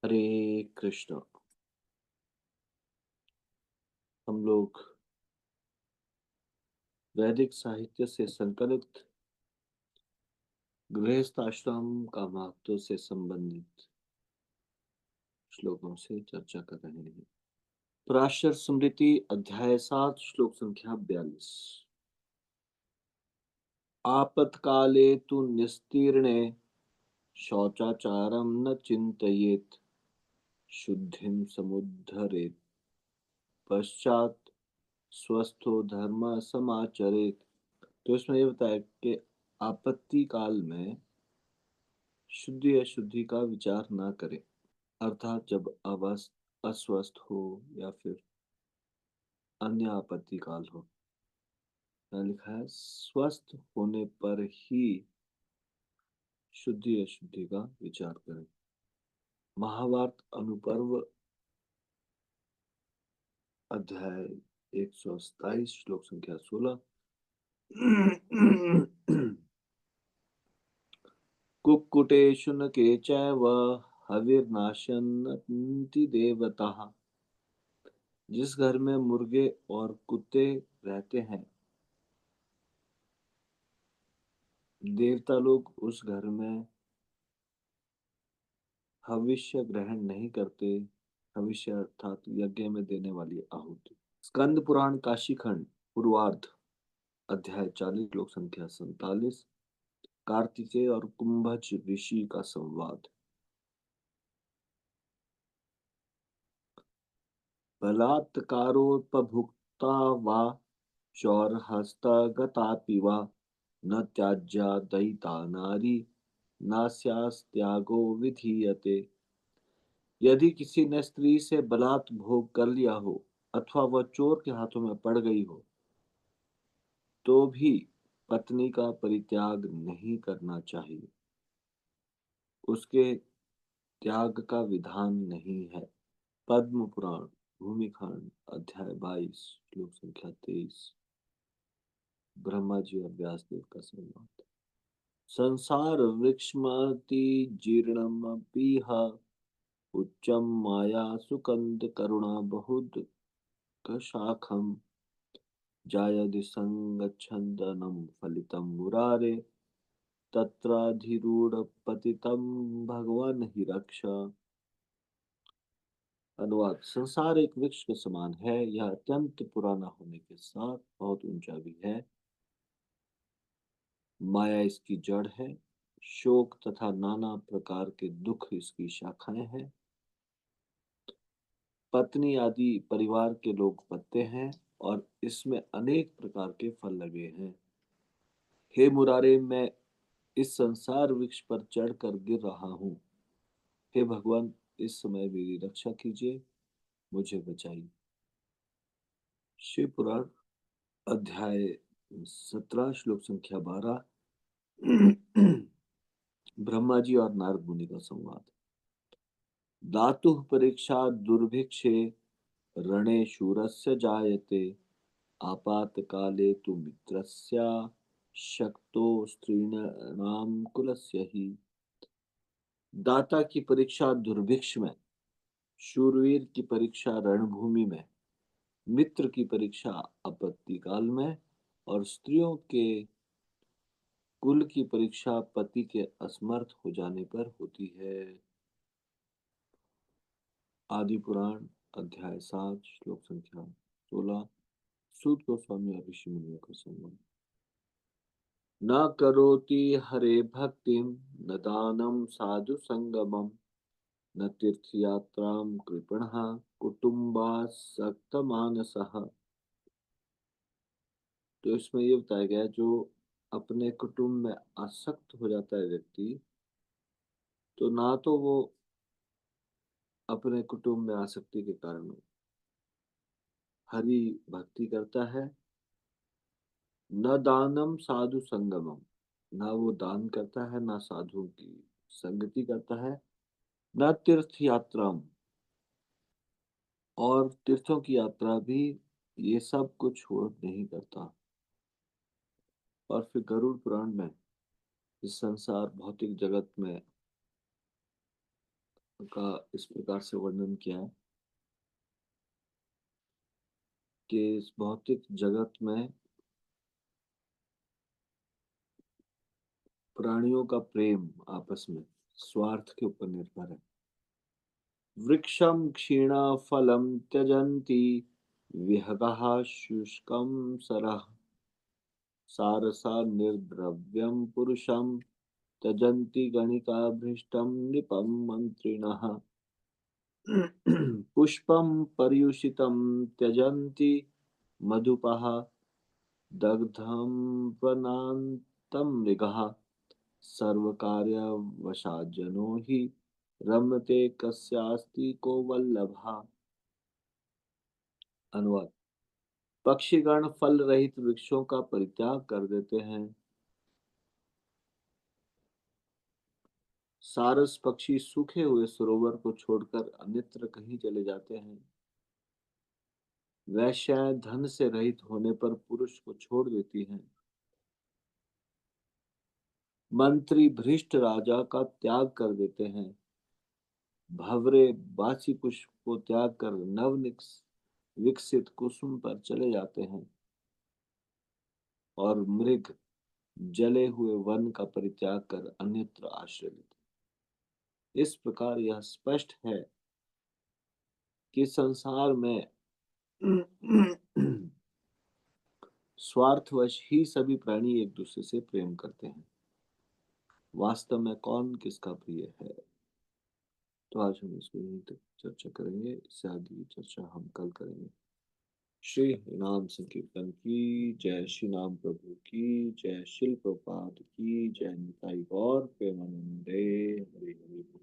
हरे कृष्ण। हम लोग वैदिक साहित्य से संकलित गृहस्थ आश्रम का महत्व से संबंधित श्लोकों से चर्चा कर रहे हैं। पराशर स्मृति अध्याय 7 श्लोक संख्या 42। आपत्काले तु निस्तीर्णे शौचाचारं न चिंतयेत् शुद्धिं समुद्धरेत् पश्चात स्वस्थो धर्म समाचरेत्। तो इसमें ये बताया कि आपत्ति काल में शुद्धि अशुद्धि का विचार ना करें, अर्थात जब अस्वस्थ हो या फिर अन्य आपत्ति काल हो। यहाँ लिखा है स्वस्थ होने पर ही शुद्धि अशुद्धि का विचार करें। महाभारत अनुपर्व अध्याय 127 श्लोक संख्या 16। कुक्कुटेषु न केचैव हविर्नाशन्ति देवताः। जिस घर में मुर्गे और कुत्ते रहते हैं, देवता लोग उस घर में हविष्य ग्रहण नहीं करते। हविष्य अर्थात यज्ञ में देने वाली आहुति। स्कंद पुराण काशी खंड पूर्वार्ध अध्याय 40 श्लोक संख्या 47। कार्तिकेय और कुंभज ऋषि का संवाद। बलात्कारोपभुक्ता वा चौरहस्तगतापि वा न त्याज्या दयिता नारी नास्यास्त्यागो विधीयते। यदि किसी ने स्त्री से बलात् भोग कर लिया हो अथवा वह चोर के हाथों में पड़ गई हो, तो भी पत्नी का परित्याग नहीं करना चाहिए। उसके त्याग का विधान नहीं है। पद्म पुराण भूमिखंड अध्याय 22 श्लोक संख्या 23। ब्रह्मा जी और व्यासदेव का संवाद। संसार वृक्षमति जीर्णमपीह उच्चम माया सुकंद करुणा बहुत शाखम जायदि संगच्छन्दनं फलितं मुरारे तत्राधिरूढ़ पतितं भगवान ही रक्षा। अनुवाद। संसार एक वृक्ष के समान है। यह अत्यंत पुराना होने के साथ बहुत ऊंचा भी है। माया इसकी जड़ है। शोक तथा नाना प्रकार के दुख इसकी शाखाएं हैं। पत्नी आदि परिवार के लोग पत्ते हैं और इसमें अनेक प्रकार के फल लगे हैं। हे मुरारे, मैं इस संसार वृक्ष पर चढ़कर गिर रहा हूँ। हे भगवान, इस समय मेरी रक्षा कीजिए, मुझे बचाइए। शिव पुराण अध्याय 17 श्लोक संख्या 12। ब्रह्मा जी और नारद मुनि का संवाद। धातु परीक्षा दुर्भिक्षे रणे शूरस्य जायते आपातकाले तु मित्रस्य शक्तो स्त्रीणाम कुलस्य ही। दाता की परीक्षा दुर्भिक्ष में, शूरवीर की परीक्षा रणभूमि में, मित्र की परीक्षा आपत्ति काल में और स्त्रियों के कुल की परीक्षा पति के असमर्थ हो जाने पर होती है। आदि पुराण अध्याय 7 श्लोक संख्या 16। सूत गोस्वामी और ऋषि मुनियों का संवाद। न करोति हरे भक्तिं न दानं साधु संगमं न तीर्थयात्रां कृपणः कुटुम्बासक्तमानसः। तो इसमें ये बताया गया जो अपने कुटुंब में आसक्त हो जाता है व्यक्ति, तो ना तो वो अपने कुटुंब में आसक्ति के कारण हरि भक्ति करता है, न दानम साधु संगमम, ना वो दान करता है, ना साधुओं की संगति करता है, न तीर्थ यात्रा, और तीर्थों की यात्रा भी ये सब कुछ वो नहीं करता। और फिर गरुड़ पुराण में इस संसार भौतिक जगत में का इस प्रकार से वर्णन किया है कि इस भौतिक जगत में प्राणियों का प्रेम आपस में स्वार्थ के ऊपर निर्भर है। वृक्षं क्षीणफलं त्यजन्ति विहगः शुष्कं सरः सारसा निर्द्रव्यं पुरुषं त्यजन्ति गणिका भ्रष्टं नृपं मंत्रिणः। पुष्पं पर्युषितं त्यजन्ति मधुपः दग्धं वनान्तं मृगः सर्वकार्यवशाज्जनो हि रमते कस्यास्ति को वल्लभः। अनुवाद। पक्षीगण फल रहित वृक्षों का परित्याग कर देते हैं। सारस पक्षी सूखे हुए सरोवर को छोड़कर अन्यत्र कहीं चले जाते हैं। वैश्याएं धन से रहित होने पर पुरुष को छोड़ देती हैं। मंत्री भ्रष्ट राजा का त्याग कर देते हैं। भंवरे बासी पुष्प को त्याग कर नव विकसित कुसुम पर चले जाते हैं। और मृग जले हुए वन का परित्याग कर अन्यत्र आश्रय लेते हैं। इस प्रकार यह स्पष्ट है कि संसार में स्वार्थवश ही सभी प्राणी एक दूसरे से प्रेम करते हैं। वास्तव में कौन किसका प्रिय है? तो आज हम इसको यहीं तक चर्चा करेंगे। इससे आगे की चर्चा हम कल करेंगे। श्री नाम संकीर्तन की जय। श्री नाम प्रभु की जय। शिल प्रपात की जय। निताई गौर प्रेमानंदे। हरि हरि बोल।